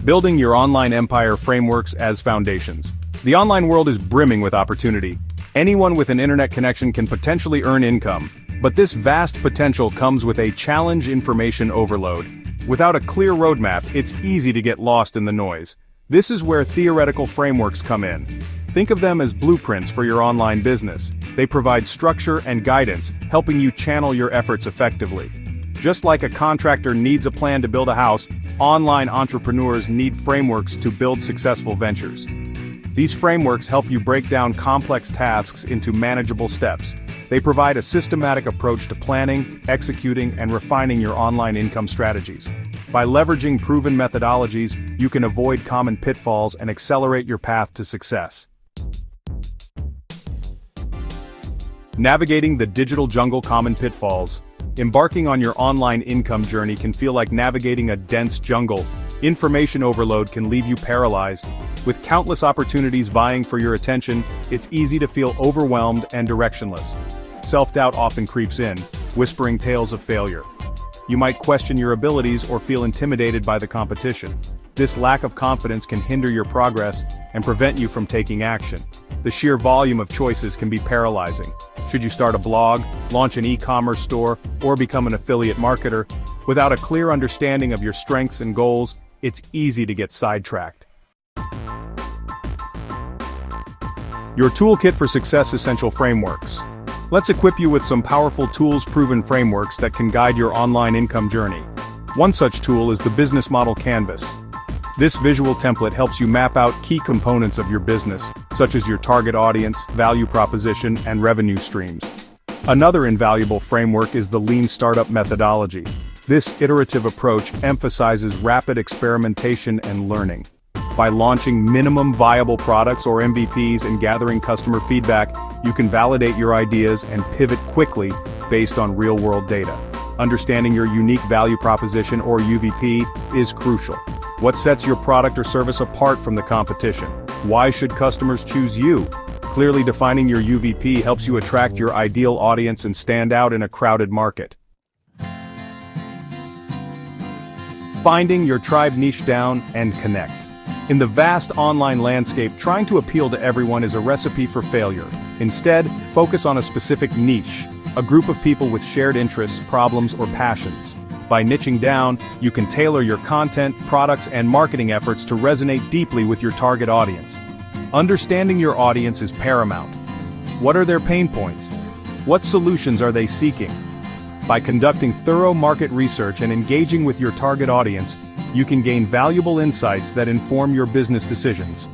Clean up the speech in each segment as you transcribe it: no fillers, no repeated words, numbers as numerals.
Building your online empire frameworks as foundations. The online world is brimming with opportunity. Anyone with an internet connection can potentially earn income, but this vast potential comes with a challenge: information overload. Without a clear roadmap, it's easy to get lost in the noise. This is where theoretical frameworks come in. Think of them as blueprints for your online business. They provide structure and guidance, helping you channel your efforts effectively. Just like a contractor needs a plan to build a house, online entrepreneurs need frameworks to build successful ventures. These frameworks help you break down complex tasks into manageable steps. They provide a systematic approach to planning, executing, and refining your online income strategies. By leveraging proven methodologies, you can avoid common pitfalls and accelerate your path to success. Navigating the digital jungle: common pitfalls. Embarking on your online income journey can feel like navigating a dense jungle. Information overload can leave you paralyzed. With countless opportunities vying for your attention, it's easy to feel overwhelmed and directionless. Self-doubt often creeps in, whispering tales of failure. You might question your abilities or feel intimidated by the competition. This lack of confidence can hinder your progress and prevent you from taking action. The sheer volume of choices can be paralyzing. Should you start a blog, launch an e-commerce store, or become an affiliate marketer? Without a clear understanding of your strengths and goals, it's easy to get sidetracked. Your toolkit for success: essential frameworks. Let's equip you with some powerful tools, proven frameworks that can guide your online income journey. One such tool is the business model canvas. This visual template helps you map out key components of your business, such as your target audience, value proposition, and revenue streams. Another invaluable framework is the lean startup methodology. This iterative approach emphasizes rapid experimentation and learning. By launching minimum viable products or MVPs and gathering customer feedback, you can validate your ideas and pivot quickly based on real-world data. Understanding your unique value proposition, or UVP, is crucial. What sets your product or service apart from the competition? Why should customers choose you? Clearly defining your UVP helps you attract your ideal audience and stand out in a crowded market. Finding your tribe: niche down and connect. In the vast online landscape, trying to appeal to everyone is a recipe for failure. Instead, focus on a specific niche, a group of people with shared interests, problems, or passions. By niching down, you can tailor your content, products, and marketing efforts to resonate deeply with your target audience. Understanding your audience is paramount. What are their pain points? What solutions are they seeking? By conducting thorough market research and engaging with your target audience, you can gain valuable insights that inform your business decisions.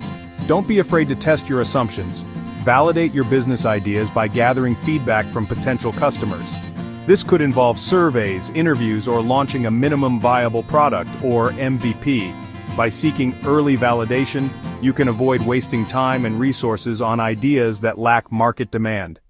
Don't be afraid to test your assumptions. Validate your business ideas by gathering feedback from potential customers. This could involve surveys, interviews, or launching a minimum viable product, or MVP. By seeking early validation, you can avoid wasting time and resources on ideas that lack market demand.